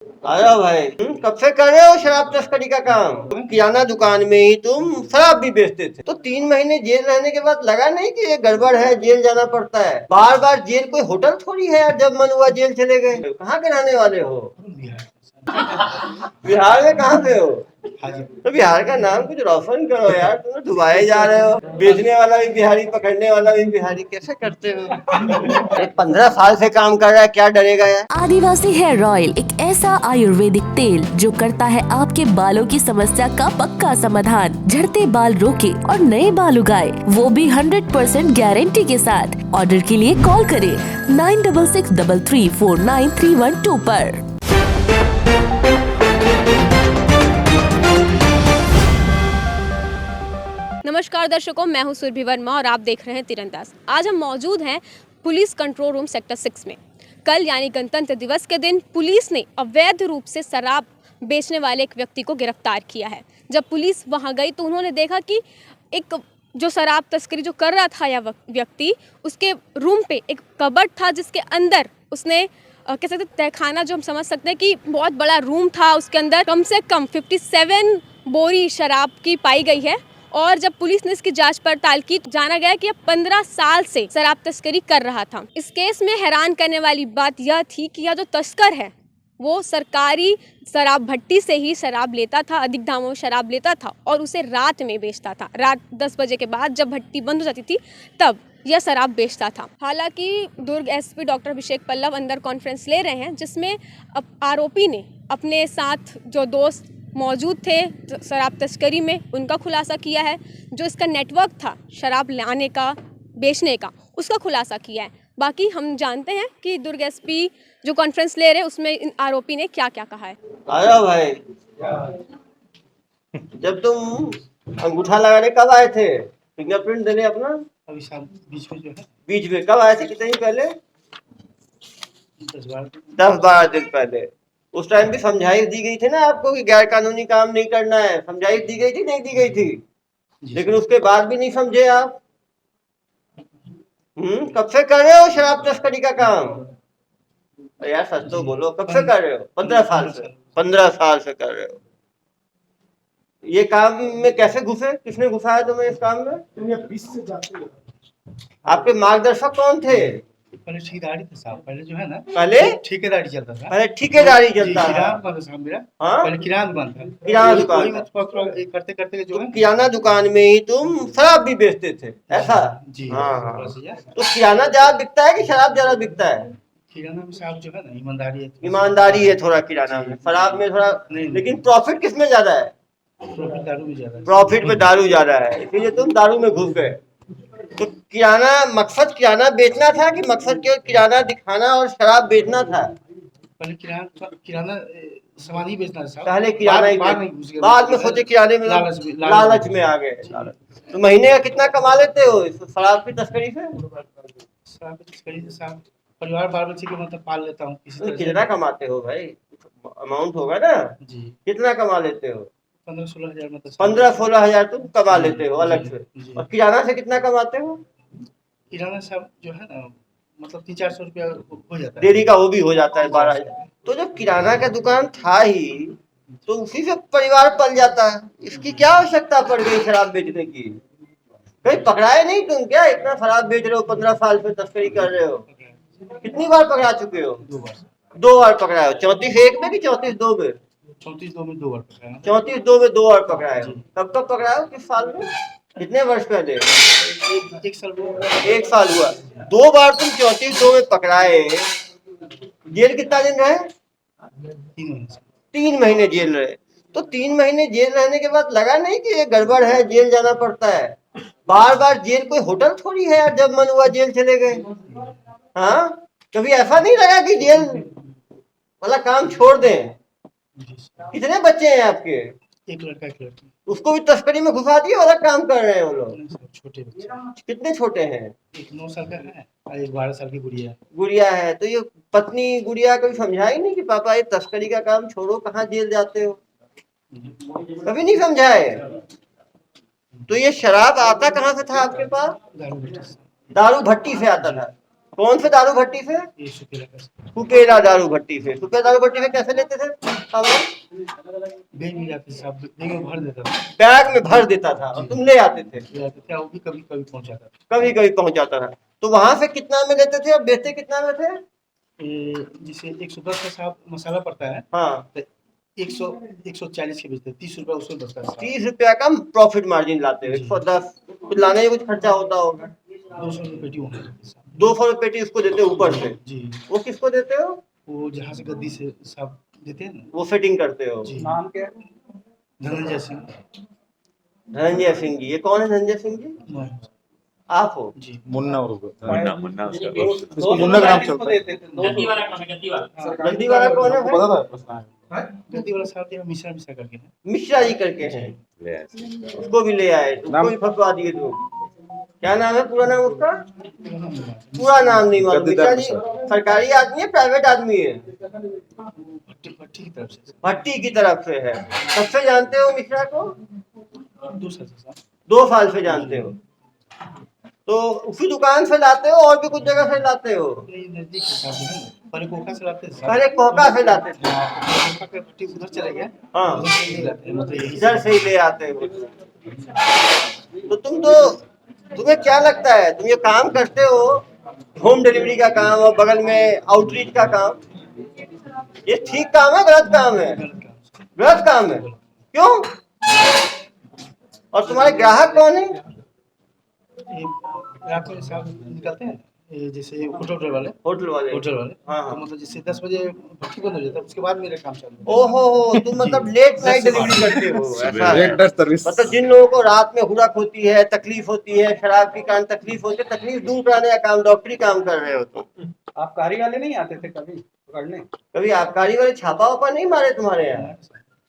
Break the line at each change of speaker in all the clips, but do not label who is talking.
आया भाई, कब से कर रहे हो शराब तस्करी का काम? तुम किराना दुकान में ही तुम शराब भी बेचते थे, तो 3 महीने जेल रहने के बाद लगा नहीं कि ये गड़बड़ है, जेल जाना पड़ता है? बार बार जेल कोई होटल थोड़ी है यार, जब मन हुआ जेल चले गए। कहाँ के रहने वाले हो? बिहार में कहाँ पे हो? तो बिहार का नाम कुछ रोशन करो यार, तुम तो डुबाए जा रहे हो। बेचने वाला भी बिहारी, पकड़ने वाला भी बिहारी, कैसे करते हो? अरे 15 साल से काम कर रहा है, क्या डरेगा यार?
आदिवासी हेयर ऑयल एक ऐसा आयुर्वेदिक तेल जो करता है आपके बालों की समस्या का पक्का समाधान, झड़ते बाल रोके और नए बाल उगाए, वो भी 100% गारंटी के साथ। ऑर्डर के लिए कॉल करें 9663349312 पर।
नमस्कार दर्शकों, मैं हूं सुरभि वर्मा और आप देख रहे हैं तीरंदाज। आज हम मौजूद हैं पुलिस कंट्रोल रूम सेक्टर 6 में। कल यानी गणतंत्र दिवस के दिन पुलिस ने अवैध रूप से शराब बेचने वाले एक व्यक्ति को गिरफ्तार किया है। जब पुलिस वहां गई तो उन्होंने देखा कि एक जो शराब तस्करी जो कर रहा था यह व्यक्ति, उसके रूम पे एक कबर्ड था जिसके अंदर उसने कह सकते तहखाना, जो हम समझ सकते हैं कि बहुत बड़ा रूम था, उसके अंदर कम से कम 57 बोरी शराब की पाई गई है। और जब पुलिस ने इसकी जांच पड़ताल की तो जाना गया कि यह 15 साल से शराब तस्करी कर रहा था। इस केस में हैरान करने वाली बात यह थी कि यह जो तस्कर है वो सरकारी शराब भट्टी से ही शराब लेता था, अधिक दामों में शराब लेता था और उसे रात में बेचता था। रात 10 बजे के बाद जब भट्टी बंद हो जाती थी तब यह शराब बेचता था। हालांकि दुर्ग एसपी डॉक्टर अभिषेक पल्लव अंदर कॉन्फ्रेंस ले रहे हैं, जिसमें आरोपी ने अपने साथ जो दोस्त मौजूद थे शराब तस्करी में उनका खुलासा किया है। जो इसका नेटवर्क था शराब लाने का, बेचने का, उसका खुलासा किया है। बाकी हम जानते हैं कि दुर्ग एसपी जो कॉन्फ्रेंस ले रहे हैं उसमें इन आरोपी ने क्या क्या कहा है।
आया भाई, जब तुम अंगूठा लगाने कब आए थे? फिंगरप्रिंट देने अपना
अभी शाम बीच में जो है
बीच में कब आए थे? कितने दिन पहले?
10-12
10-12 दिन पहले। उस टाइम भी समझाइश दी गई थी ना आपको कि गैर कानूनी काम नहीं करना है? समझाइश दी गई थी, नहीं दी गई थी? लेकिन उसके बाद भी नहीं समझे आप। कब से कर रहे हो शराब तस्करी का काम? अरे यार सच तो बोलो, कब से कर रहे हो? 15 साल से? 15 साल से कर रहे हो? ये काम में कैसे घुसे? किसने घुसाया तुम्हें इस काम में?
तुम ये 20 से जाते हो।
आपके मार्गदर्शक कौन थे?
पहले ठेकेदारी था साहब, पहले जो है ना
पहले
ठेकेदारी चलता था।
पहले ठेकेदारी चलता था।
किराना दुकान था साहब मेरा।
हाँ?
पहले किराना दुकान था।
किराना दुकान
वही
था।
थोड़ा करते करते जो
तो
है
किराना दुकान में ही तुम शराब भी बेचते थे, ऐसा?
जी
हाँ
थोड़ा
हाँ।
सा यार।
तो किराना ज्यादा बिकता है कि शराब ज्यादा बिकता है?
किराना में साहब जो है ना ईमानदारी है,
ईमानदारी है थोड़ा किराना में, शराब में थोड़ा।
नहीं।
लेकिन प्रॉफिट किस में ज्यादा है?
प्रॉफिट दारू में ज्यादा है।
प्रॉफिट में दारू ज्यादा है, इसीलिए तुम दारू में घुस गए। तो किराना, मकसद किराना बेचना था कि मकसद केवल किराना दिखाना और शराब बेचना था?
पहले किराना सामान ही बेचना था साहब।
पहले किराना ही
बाद में घुस गए।
बाद में सोचे किराने में, लालच में आ गए। तो महीने का कितना कमा लेते हो इस शराब की तस्करी से?
शराब की तस्करी से साहब परिवार बाल बच्चे के मतलब पाल लेता हूँ किसी तरह से।
कितना कमाते हो भाई? अमाउंट होगा ना?
जी
कितना कमा लेते हो?
15-16 हजार मतलब
15-16 हजार तुम कमा लेते हो अलग से।
जी।
और किराना से कितना कमाते हो?
किराना साहब जो है ना मतलब 300-400 रुपया हो जाता है।
डेली का वो भी हो जाता है 12 हजार। तो जो किराना का दुकान था ही, तो उसी से परिवार पल जाता है। इसकी क्या आवश्यकता पड़ गई शराब बेचने की? कहीं पकड़ाए नहीं तुम क्या? इतना शराब बेच रहे हो, 15 साल से तस्करी कर रहे हो। कितनी बार पकड़ा चुके हो?
2 बार।
2 बार पकड़ाए हो। 34-1 में कि 34-2 में?
34-2 में 2 बार पकड़ा है।
34-2 में 2 बार पकड़ाए हो।
जी।
कब कब पकड़ाए हो? किस साल में? कितने वर्ष पहले?
एक साल हुआ।
1 साल हुआ। 2 बार तुम 34-2 में पकड़ाए। जेल कितना दिन रहे?
3 महीने से।
3 महीने जेल रहे। तो 3 महीने जेल रहने के बाद लगा नहीं कि ये गड़बड़ है, जेल जाना पड़ता है? बार बार जेल कोई होटल थोड़ी है यार, जब मन हुआ जेल चले गए। हाँ, कभी ऐसा नहीं लगा कि जेल वाला काम छोड़ दें? कितने बच्चे हैं आपके?
एक लड़का एक लड़की।
उसको भी तस्करी में घुसा दिए, अलग काम कर रहे हैं वो लोग?
नहीं साहब, छोटे बच्चे।
कितने छोटे हैं?
एक 9 साल का है और एक 12 साल की गुड़िया है।
गुड़िया है। तो ये पत्नी गुड़िया कभी समझाई नहीं कि पापा ये तस्करी का काम छोड़ो, कहाँ जेल जाते हो? कभी नहीं समझाए। तो ये शराब आता कहाँ से था आपके पास?
दारू भट्टी से।
दारू भट्टी से आता था। कौन से दारू भट्टी से?
ये सुकेला का
सुकेला दारू भट्टी से। सुकेला दारू भट्टी से कैसे लेते थे आप लोग?
बैग में जाते साहब, बैग में भर देता था,
बैग में भर देता था और तुम ले आते थे?
ले आते थे, वो भी कभी कभी पहुंचाता था।
कभी कभी पहुंच जाता था। तो वहां से कितना में लेते थे और बेचते कितना में थे?
जैसे 110 का साहब मसाला पड़ता है,
हाँ,
तो 140 के बेचते, 30 रुपया उसमें बचता है साहब।
30 रुपया का प्रॉफिट मार्जिन लाते हो।
जी।
110 तो लाने में कुछ खर्चा होता होगा।
200 रुपये पेटी होना चाहिए साहब।
200 रुपये पेटी उसको देते हो ऊपर से।
जी,
वो किसको देते हो?
वो जहाँ से गद्दी से साहब देते हैं ना।
वो फिटिंग करते हो।
जी,
नाम क्या है?
धनंजय सिंह।
धनंजय सिंह जी। ये कौन है धनंजय सिंह जी?
मैं,
आप हो?
जी,
मुन्ना मुन्ना मुन्ना
उसको
मुन्ना का नाम चलता है।
गद्दी वाला कौन है? गद्दी वाला
गद्दी वाला कौन है भाई?
पता था प्रश्न
गद्दी वाला साहब जो मिश्रा मिश्रा करके है।
मिश्रा जी करके हैं। उसको भी ले आए, उसको भी फंसवा दिए तुम। क्या नाम है पूरा नाम उसका? पूरा नाम नहीं मालूम। मिश्रा जी सरकारी आदमी है प्राइवेट आदमी है?
भट्टी भट्टी की तरफ से
भट्टी की तरफ से है। कब से जानते हो मिश्रा को?
2 साल से साहब।
2 साल से जानते हो। तो उसी दुकान से लाते हो और भी कुछ जगह से लाते हो?
ये नजदीक है साहब, जो है ना, पहले कोका से लाते थे साहब।
पहले कोका से लाते थे।
कोका का भट्टी उधर चले गया,
हाँ,
उधर से नहीं लाते हैं, मतलब यही
इधर से ही ले आते हो। तो तुम्हें क्या लगता है, तुम ये काम करते हो होम डिलीवरी का काम और बगल में आउटरीच का काम, ये ठीक काम है गलत काम है?
गलत काम है।
गलत काम है। क्यों? और तुम्हारे ग्राहक कौन है?
ये रात में साहब निकलते हैं, ये जैसे होटल वाले,
होटल वाले।
होटल वाले।
हाँ,
तो
हाँ।
मतलब जैसे 10 बजे भट्टी बंद हो जाता है, उसके बाद मेरा काम चालू होता है।
ओहो, तुम मतलब लेट नाइट
से
डिलीवरी करते हो, ऐसा है?
Red dust service.
मतलब जिन लोगों को रात में हुरक होती है, तकलीफ होती है, शराब के कारण तकलीफ होती है, तकलीफ दूर कराने का काम, डॉक्टरी काम कर रहे हो तुम।
आबकारी वाले नहीं आते थे कभी पकड़ने?
कभी आबकारी वाले छापा वापा नहीं मारे तुम्हारे यहाँ?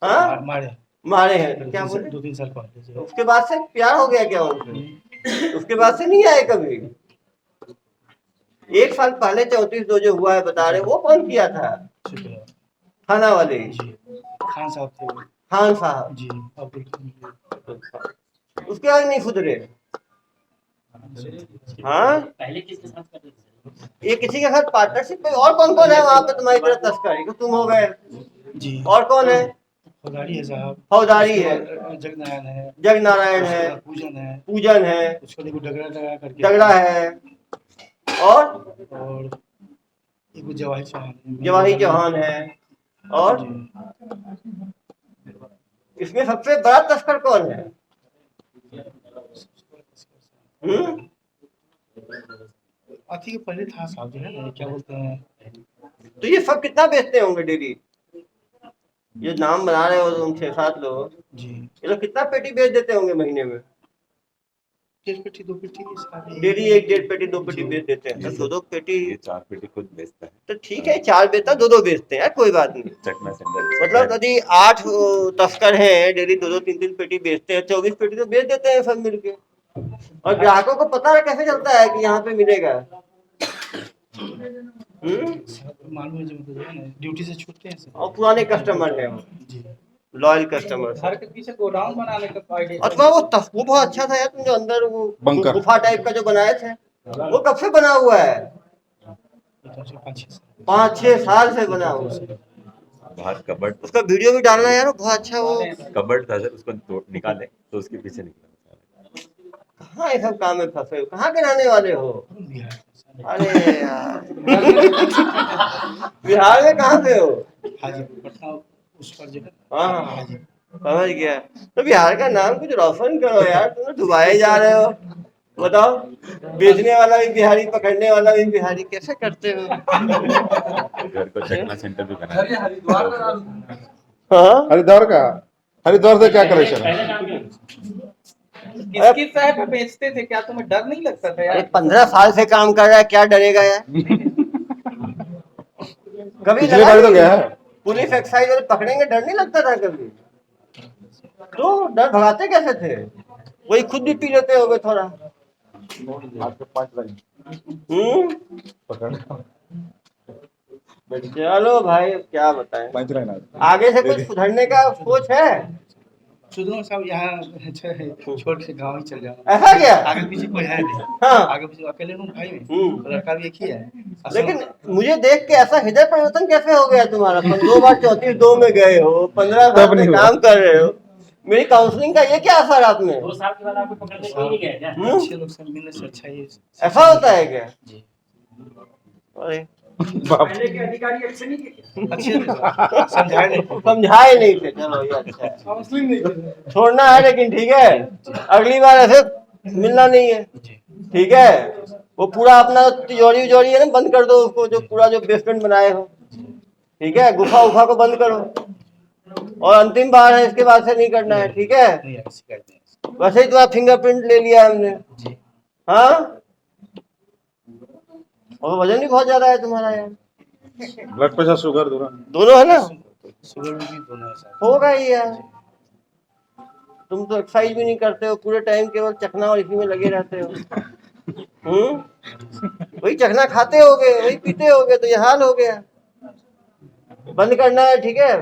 हाँ,
मारे
मारे हैं। तो क्या बोले?
2-3 साल पहले।
उसके बाद से प्यार हो गया क्या उनसे? उसके बाद से नहीं आए कभी? 1 साल पहले 34 जो हुआ है बता रहे, वो कौन किया था?
शुक्रिया
थाना वाले
जी, खान साहब थे वो।
खान साहब।
जी, अब देखिए
उसके बाद नहीं सुधरे? हाँ,
पहले किसके साथ करते थे?
ये किसी के साथ पार्टनरशिप में? और कौन कौन है वहाँ पे तुम्हारी तरह तस्करी? तो तुम हो गए,
जी,
और कौन है?
फौजदारी है साहब,
फौजदारी है,
जगनारायण है,
जग नारायण है,
पूजन है,
पूजन है,
उसको देखो डगरा लगा करके,
झगड़ा है, और
एक वो जवाहिर चौहान है।
जवाही चौहान है। और
जी,
इसमें सबसे बड़ा तस्कर कौन है?
अति के पहले था साहब, जो है ना, क्या बोलते हैं,
तो ये सब कितना बेचते होंगे डेली? ये नाम बना रहे हो तुम 6-7 लोग,
जी,
ये लोग कितना पेटी बेच देते होंगे महीने में?
1 पेटी 2 पेटी साहब,
डेली 1-1.5 पेटी 2 पेटी बेच देते हैं। तो 2-2 पेटी
ये 4 पेटी खुद बेचता है।
तो ठीक है, 4 बेचता 2-2 बेचते हैं, कोई बात नहीं।
चकना सेंटर
मतलब यदि 8 तस्कर हैं, डेली 2-2 3-3 पेटी बेचते हैं, 24 पेटी तो बेच देते हैं सब मिलके। और ग्राहकों को पता कैसे चलता है कि यहाँ पे मिलेगा?
मालूम है, जो मतलब जो है ना, ड्यूटी से छूटते हैं सर।
और पुराने कस्टमर हैं,
जी,
लॉयल कस्टमर।
घर के पीछे गोडाउन बनाने का आइडिया
अथवा वो बहुत अच्छा था यार, तुम जो अंदर वो
बंकर।
गुफा टाइप का जो बनाए थे, वो कब से बना हुआ है? 5-6 साल से बना हुआ है।
बाहर कबर्ड
उसका वीडियो भी डालना यार, वो बहुत अच्छा। वो
कबर्ड था सर, उसको निकाले तो उसके पीछे निकला।
कहाँ ये सब काम में फंसे हो? कहाँ के रहने वाले हो? अरे यार बिहार में कहाँ पे हो?
हाजीपुर पटना उस पर जो है,
हाँ हाँ,
हाजीपुर।
समझ गया। तो बिहार का नाम कुछ रोशन करो यार, तुम तो डुबाए जा रहे हो। बताओ, बेचने वाला भी बिहारी, पकड़ने वाला भी बिहारी, कैसे करते हो?
घर को चकना सेंटर भी बना दिया।
हाँ,
हरिद्वार से क्या कनेक्शन है?
पहले काम किया। किसकी साहब पे बेचते थे? क्या तुम्हें डर नहीं लगता था
अरे
यार?
15 साल से काम कर रहा है, क्या डरेगा यार? कभी
पिछली बार तो गया है।
पुलिस एक्साइज वाले पकड़ेंगे, डर नहीं लगता था कभी? तो डर भगाते कैसे थे? वही खुद भी पी लेते होगे थोड़ा। चलो भाई, अब क्या बताएं, आगे से कुछ सुधरने का सोच है?
सुधरो साहब यहाँ छोड़ के गाँव ही चल जाओ।
ऐसा क्या?
आगे पीछे कोई है नहीं।
हाँ।
आगे पीछे अकेले हूँ भाई में।
हम्म।
लड़का भी एक ही है।
लेकिन मुझे देख के ऐसा हृदय परिवर्तन कैसे हो गया तुम्हारा? तुम 2 बार 34-2 में गए हो, 15 साल में काम कर रहे हो, मेरी काउंसलिंग का ये क्या असर आप में?
2 साल के बाद आपको पकड़ने कोई नहीं गया क्या?
अच्छे लोग से मिलने से अच्छा ही
ऐसा होता है क्या?
जी।
अरे
पहले के अधिकारी अच्छे नहीं थे।
अच्छे थे, समझाए नहीं।
समझाए नहीं थे, चलो ये अच्छा है।
काउंसलिंग नहीं की।
छोड़ना है लेकिन ठीक है, अगली बार ऐसे मिलना नहीं है, ठीक है? वो पूरा अपना तिजोरी है ना, बंद कर दो उसको, जो पूरा जो बेसमेंट बनाए हो, ठीक है? गुफा उफा को बंद करो, और अंतिम बार है, इसके बाद से नहीं करना है, ठीक है?
नहीं है, शिकायत नहीं।
वैसे ही तुम्हारा फिंगरप्रिंट ले लिया हमने।
जी।
हाँ, और वजन भी बहुत ज्यादा है तुम्हारा यार।
ब्लड प्रेशर शुगर
दोनों है ना?
शुगर में भी दोनों है साहब।
होगा ही यार, तुम तो एक्सरसाइज भी नहीं करते हो, पूरे टाइम केवल चखना और इसी में लगे रहते हो। वही चखना खाते होगे, वही पीते होगे, तो ये हाल हो गया। बंद करना है, ठीक है?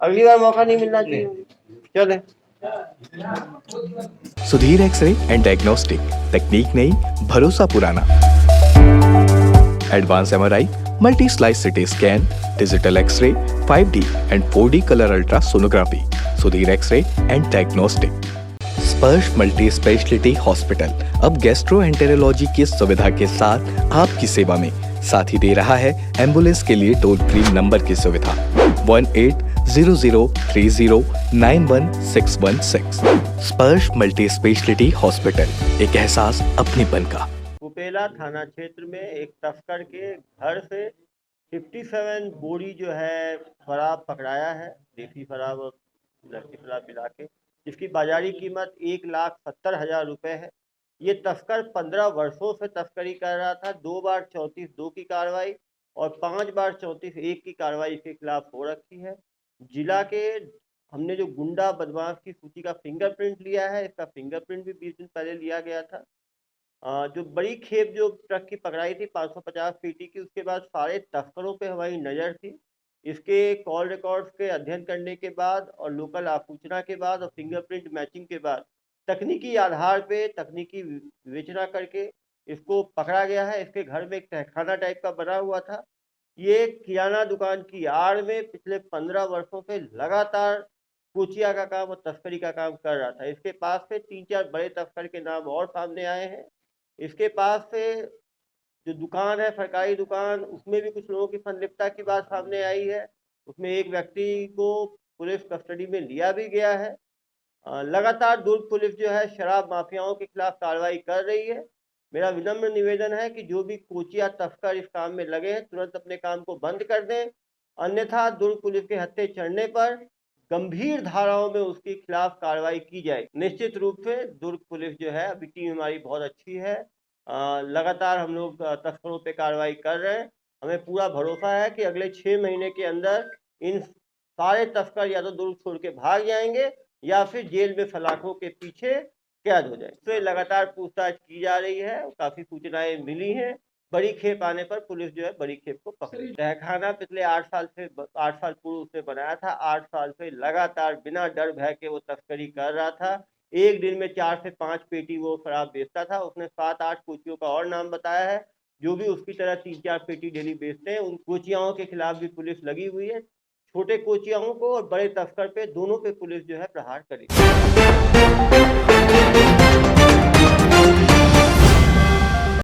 अगली बार मौका नहीं मिलना चाहिए। चले।
सुधीर एक्सरे एंड डायग्नोस्टिक, तकनीक नई, भरोसा पुराना। Advance MRI, multi slice CT scan, digital x-ray, 5D and 4D colour ultra sonography. Sudhir x-ray and diagnostic. Sparsh multi speciality hospital अब गैस्ट्रोएंटेरोलॉजी की सुविधा के साथ आपकी सेवा में, साथ ही दे रहा है एम्बुलेंस के लिए टोल फ्री नंबर की सुविधा 180030091616। स्पर्श मल्टी स्पेशलिटी हॉस्पिटल, एक एहसास अपनेपन का।
कुपेला थाना क्षेत्र में एक तस्कर के घर से 57 बोरी जो है शराब पकड़ाया है, देसी शराब और लड़की शराब मिला के, जिसकी बाजारी कीमत 1,70,000 रुपये है। ये तस्कर 15 वर्षों से तस्करी कर रहा था। 2 बार 34(2) की कार्रवाई और 5 बार 34(1) की कार्रवाई इसके खिलाफ हो रखी है। जिला के हमने जो गुंडा बदमाश की सूची का फिंगरप्रिंट लिया है, इसका फिंगरप्रिंट भी 20 दिन पहले लिया गया था। जो बड़ी खेप जो ट्रक की पकड़ाई थी 550 पेटी की, उसके बाद सारे तस्करों पे हमारी नज़र थी। इसके कॉल रिकॉर्ड्स के अध्ययन करने के बाद और लोकल आसूचना के बाद और फिंगरप्रिंट मैचिंग के बाद तकनीकी आधार पे तकनीकी विवेचना करके इसको पकड़ा गया है। इसके घर में एक तहखाना टाइप का बना हुआ था। ये किराना दुकान की आड़ में पिछले 15 वर्षों से लगातार कोचिया का काम और तस्करी का काम कर रहा था। इसके पास से 3-4 बड़े तस्कर के नाम और सामने आए हैं। इसके पास से जो दुकान है, सरकारी दुकान, उसमें भी कुछ लोगों की संलिप्तता की बात सामने आई है। उसमें एक व्यक्ति को पुलिस कस्टडी में लिया भी गया है। लगातार दुर्ग पुलिस जो है शराब माफियाओं के खिलाफ कार्रवाई कर रही है। मेरा विनम्र निवेदन है कि जो भी कोचिया तस्कर इस काम में लगे हैं तुरंत अपने काम को बंद कर दें, अन्यथा दुर्ग पुलिस के हत्थे चढ़ने पर गंभीर धाराओं में उसके खिलाफ कार्रवाई की जाए। निश्चित रूप से दुर्ग पुलिस जो है, अभी टीम हमारी बहुत अच्छी है, लगातार हम लोग तस्करों पे कार्रवाई कर रहे हैं। हमें पूरा भरोसा है कि अगले 6 महीने के अंदर इन सारे तस्कर या तो दुर्ग छोड़ के भाग जाएंगे या फिर जेल में सलाखों के पीछे कैद हो जाए। तो लगातार पूछताछ की जा रही है, काफ़ी सूचनाएं मिली हैं। बड़ी खेप आने पर पुलिस जो है बड़ी खेप को पकड़ी। तहखाना पिछले 8 साल पूर्व उसने बनाया था। 8 साल से लगातार बिना डर भय के वो तस्करी कर रहा था। एक दिन में 4 से 5 पेटी वो शराब बेचता था। उसने 7-8 कोचियों का और नाम बताया है जो भी उसकी तरह 3-4 पेटी डेली बेचते हैं। उन कोचियाओं के खिलाफ भी पुलिस लगी हुई है। छोटे कोचियाओं को और बड़े तस्कर पे दोनों पे पुलिस जो है प्रहार करेगी।